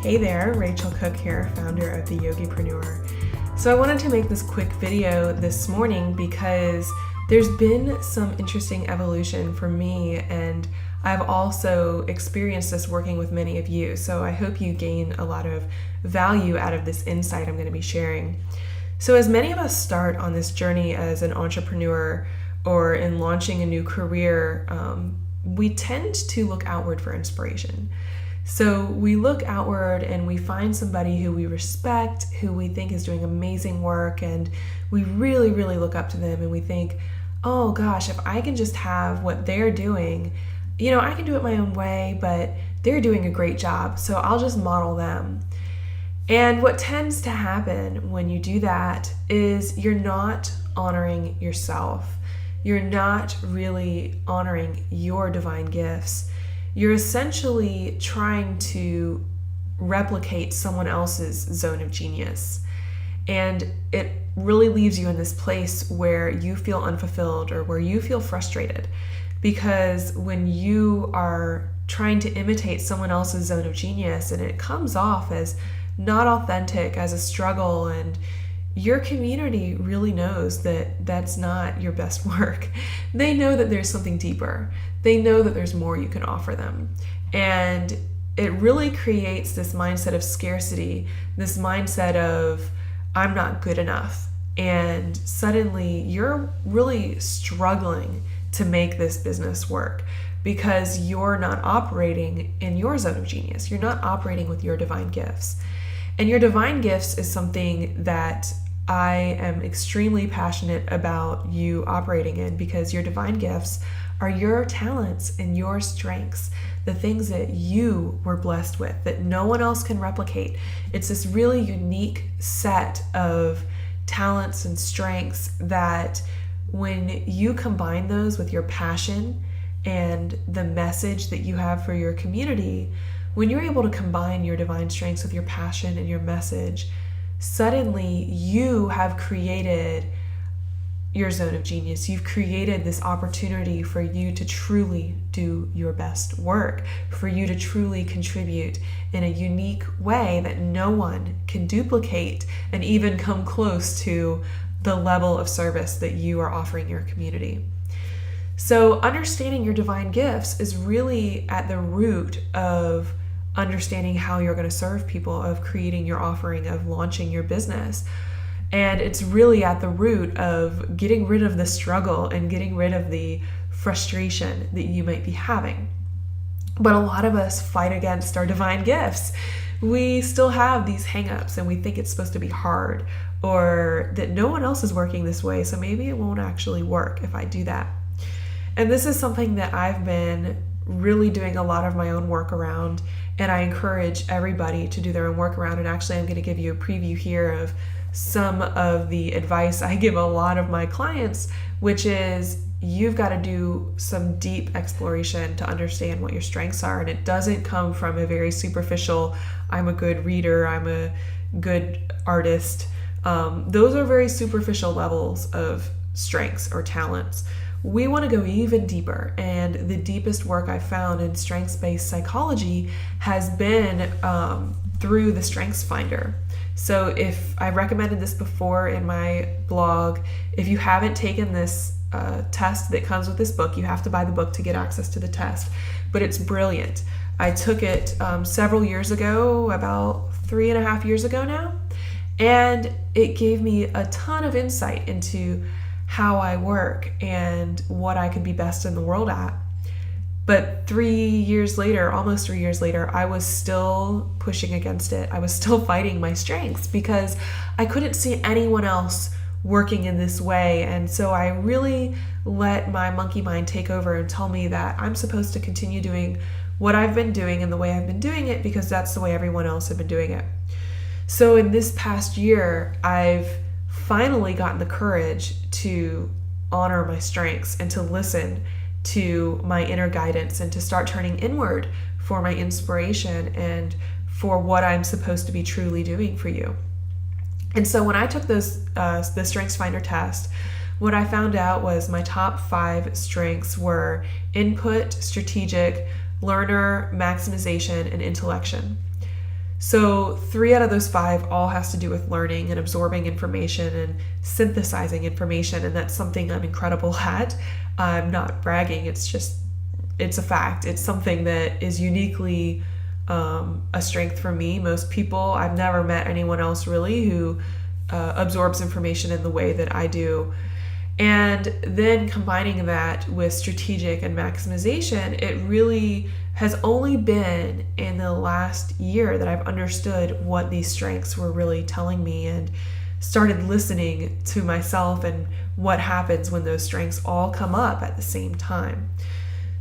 Hey there, Rachel Cook here, founder of the Yogipreneur. So I wanted to make this quick video this morning because there's been some interesting evolution for me, and I've also experienced this working with many of you. So I hope you gain a lot of value out of this insight I'm going to be sharing. So as many of us start on this journey as an entrepreneur or in launching a new career, we tend to look outward for inspiration. So we look outward and we find somebody who we respect, who we think is doing amazing work, and we really, really look up to them and we think, oh gosh, if I can just have what they're doing, I can do it my own way, but they're doing a great job, so I'll just model them. And what tends to happen when you do that is you're not honoring yourself. You're not really honoring your divine gifts. You're essentially trying to replicate someone else's zone of genius. And it really leaves you in this place where you feel unfulfilled or where you feel frustrated. Because when you are trying to imitate someone else's zone of genius and it comes off as not authentic, as a struggle, and your community really knows that that's not your best work. They know that there's something deeper. They know that there's more you can offer them. And it really creates this mindset of scarcity, this mindset of, I'm not good enough. And suddenly you're really struggling to make this business work because you're not operating in your zone of genius. You're not operating with your divine gifts. And your divine gifts is something that I am extremely passionate about you operating in, because your divine gifts are your talents and your strengths, the things that you were blessed with that no one else can replicate. It's this really unique set of talents and strengths that when you combine those with your passion and the message that you have for your community, when you're able to combine your divine strengths with your passion and your message, suddenly you have created your zone of genius. You've created this opportunity for you to truly do your best work, for you to truly contribute in a unique way that no one can duplicate and even come close to the level of service that you are offering your community. So understanding your divine gifts is really at the root of understanding how you're going to serve people, of creating your offering, of launching your business. And it's really at the root of getting rid of the struggle and getting rid of the frustration that you might be having. But a lot of us fight against our divine gifts. We still have these hang-ups and we think it's supposed to be hard, or that no one else is working this way, so maybe it won't actually work if I do that. And this is something that I've been really doing a lot of my own work around, and I encourage everybody to do their own work around. And actually I'm going to give you a preview here of some of the advice I give a lot of my clients, which is you've got to do some deep exploration to understand what your strengths are. And it doesn't come from a very superficial, I'm a good reader, I'm a good artist. Those are very superficial levels of strengths or talents. We want to go even deeper, and the deepest work I've found in strengths-based psychology has been through the Strengths Finder. So if I've recommended this before in my blog, if you haven't taken this test that comes with this book, you have to buy the book to get access to the test, but it's brilliant. I took it several years ago, about 3.5 years ago now, and it gave me a ton of insight into how I work and what I could be best in the world at. But 3 years later, almost 3 years later, I was still pushing against it. I was still fighting my strengths because I couldn't see anyone else working in this way. And so I really let my monkey mind take over and tell me that I'm supposed to continue doing what I've been doing and the way I've been doing it because that's the way everyone else had been doing it. So in this past year, I've finally gotten the courage to honor my strengths and to listen to my inner guidance and to start turning inward for my inspiration and for what I'm supposed to be truly doing for you. And so when I took the Strengths Finder test, what I found out was my top 5 strengths were input, strategic, learner, maximization, and intellection. So 3 out of those 5 all has to do with learning and absorbing information and synthesizing information. And that's something I'm incredible at. I'm not bragging. It's a fact. It's something that is uniquely a strength for me. Most people, I've never met anyone else really who absorbs information in the way that I do. And then combining that with strategic and maximization, it really has only been in the last year that I've understood what these strengths were really telling me and started listening to myself and what happens when those strengths all come up at the same time.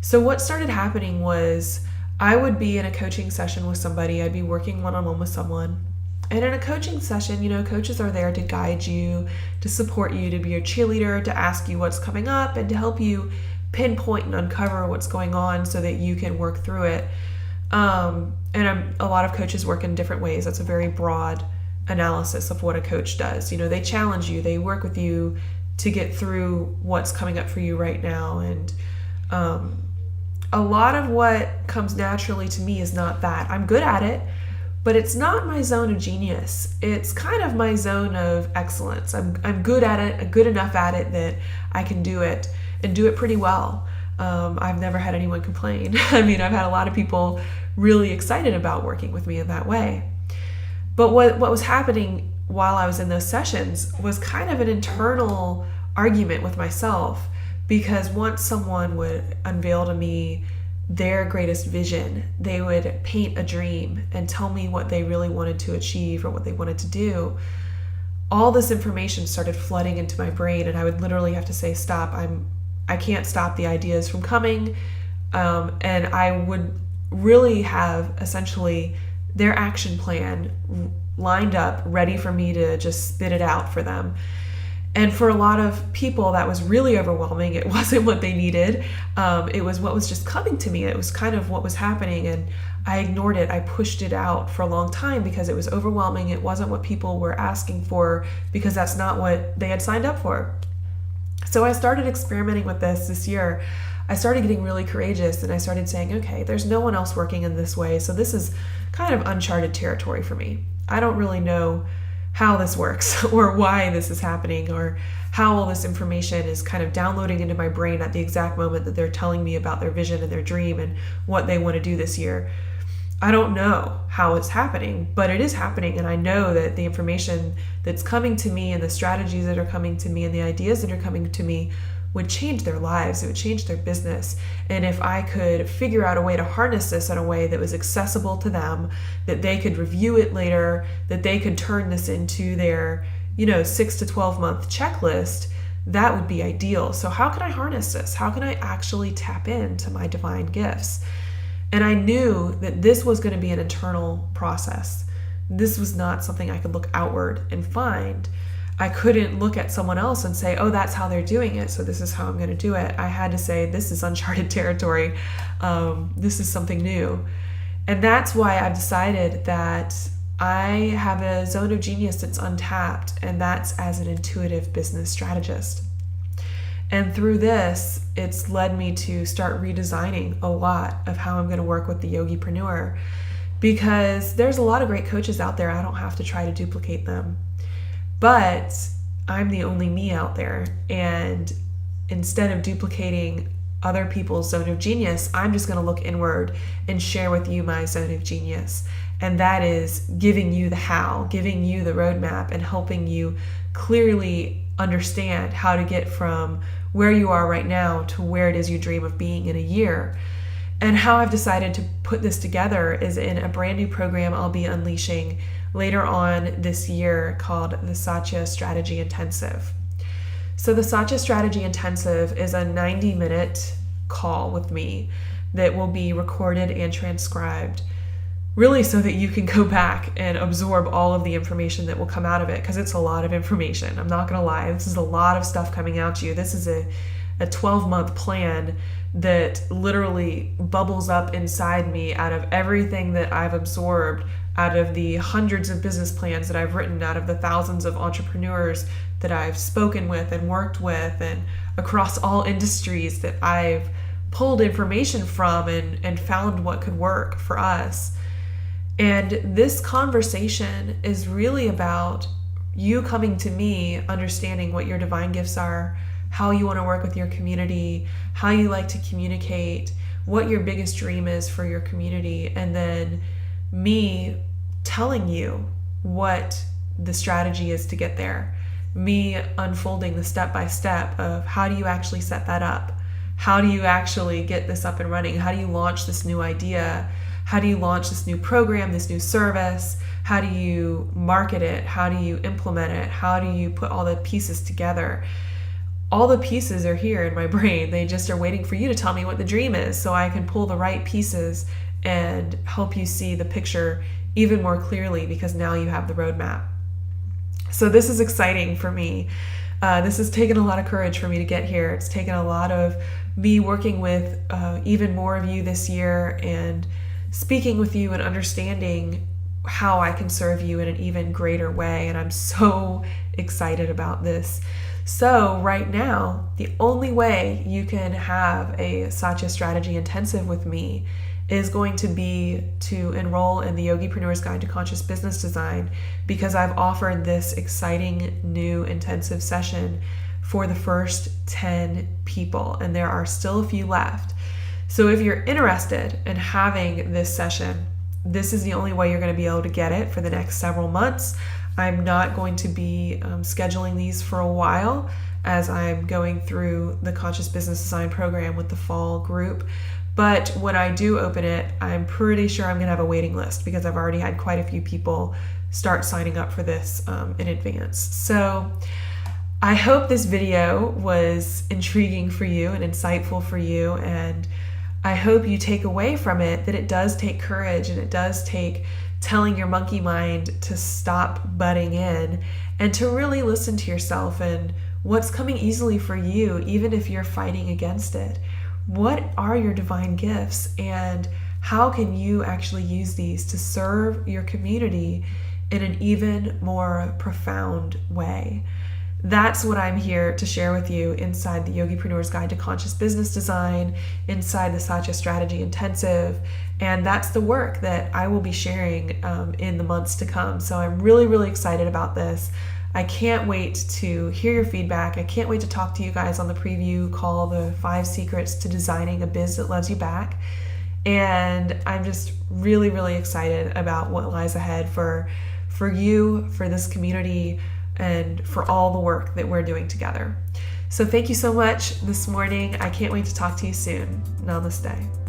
So what started happening was I would be in a coaching session with somebody. I'd be working one-on-one with someone. And in a coaching session, coaches are there to guide you, to support you, to be your cheerleader, to ask you what's coming up, and to help you pinpoint and uncover what's going on so that you can work through it. A lot of coaches work in different ways. That's a very broad analysis of what a coach does. They challenge you, they work with you to get through what's coming up for you right now. And a lot of what comes naturally to me is not that. I'm good at it, but it's not my zone of genius. It's kind of my zone of excellence. I'm good at it, I'm good enough at it that I can do it and do it pretty well. I've never had anyone complain. I've had a lot of people really excited about working with me in that way. But what was happening while I was in those sessions was kind of an internal argument with myself, because once someone would unveil to me their greatest vision, they would paint a dream and tell me what they really wanted to achieve or what they wanted to do, all this information started flooding into my brain, and I would literally have to say, stop, I can't stop the ideas from coming. And I would really have essentially their action plan lined up, ready for me to just spit it out for them. And for a lot of people, that was really overwhelming. It wasn't what they needed. It was what was just coming to me. It was kind of what was happening. And I ignored it. I pushed it out for a long time because it was overwhelming. It wasn't what people were asking for, because that's not what they had signed up for. So I started experimenting with this year. I started getting really courageous, and I started saying, okay, there's no one else working in this way. So this is kind of uncharted territory for me. I don't really know how this works or why this is happening or how all this information is kind of downloading into my brain at the exact moment that they're telling me about their vision and their dream and what they want to do this year. I don't know how it's happening, but it is happening. And I know that the information that's coming to me and the strategies that are coming to me and the ideas that are coming to me would change their lives. It would change their business. And if I could figure out a way to harness this in a way that was accessible to them, that they could review it later, that they could turn this into their, 6 to 12 month checklist, that would be ideal. So how can I harness this? How can I actually tap into my divine gifts? And I knew that this was going to be an internal process. This was not something I could look outward and find. I couldn't look at someone else and say, oh, that's how they're doing it, so this is how I'm going to do it. I had to say, this is uncharted territory. This is something new. And that's why I've decided that I have a zone of genius that's untapped, and that's as an intuitive business strategist. And through this, it's led me to start redesigning a lot of how I'm going to work with the Yogipreneur, because there's a lot of great coaches out there. I don't have to try to duplicate them. But I'm the only me out there, and instead of duplicating other people's zone of genius, I'm just going to look inward and share with you my zone of genius. And that is giving you the how, giving you the roadmap, and helping you clearly understand how to get from where you are right now to where it is you dream of being in a year. And how I've decided to put this together is in a brand new program I'll be unleashing later on this year called the Satya Strategy Intensive. So the Satya Strategy Intensive is a 90-minute call with me that will be recorded and transcribed, really so that you can go back and absorb all of the information that will come out of it, because it's a lot of information. I'm not going to lie, this is a lot of stuff coming out to you. This is a 12-month plan that literally bubbles up inside me out of everything that I've absorbed, out of the hundreds of business plans that I've written, out of the thousands of entrepreneurs that I've spoken with and worked with, and across all industries that I've pulled information from and found what could work for us. And this conversation is really about you coming to me, understanding what your divine gifts are, how you want to work with your community, how you like to communicate, what your biggest dream is for your community, and then me telling you what the strategy is to get there. Me unfolding the step-by-step of how do you actually set that up? How do you actually get this up and running? How do you launch this new idea? How do you launch this new program, this new service? How do you market it? How do you implement it? How do you put all the pieces together? All the pieces are here in my brain. They just are waiting for you to tell me what the dream is so I can pull the right pieces and help you see the picture even more clearly, because now you have the roadmap. So this is exciting for me. This has taken a lot of courage for me to get here. It's taken a lot of me working with even more of you this year and speaking with you and understanding how I can serve you in an even greater way. And I'm so excited about this. So right now, the only way you can have a Satya Strategy Intensive with me is going to be to enroll in the Yogipreneur's Guide to Conscious Business Design, because I've offered this exciting new intensive session for the first 10 people, and there are still a few left. So if you're interested in having this session, this is the only way you're going to be able to get it for the next several months. I'm not going to be scheduling these for a while as I'm going through the Conscious Business Design program with the fall group. But when I do open it, I'm pretty sure I'm going to have a waiting list, because I've already had quite a few people start signing up for this in advance. So I hope this video was intriguing for you and insightful for you, and I hope you take away from it that it does take courage, and it does take telling your monkey mind to stop butting in and to really listen to yourself and what's coming easily for you, even if you're fighting against it. What are your divine gifts, and how can you actually use these to serve your community in an even more profound way? That's what I'm here to share with you inside the Yogipreneur's Guide to Conscious Business Design, inside the Satya Strategy Intensive, and that's the work that I will be sharing in the months to come. So I'm really, really excited about this. I can't wait to hear your feedback. I can't wait to talk to you guys on the preview call, the 5 Secrets to Designing a Biz That Loves You Back. And I'm just really, really excited about what lies ahead for you, for this community, and for all the work that we're doing together. So thank you so much this morning. I can't wait to talk to you soon. Namaste.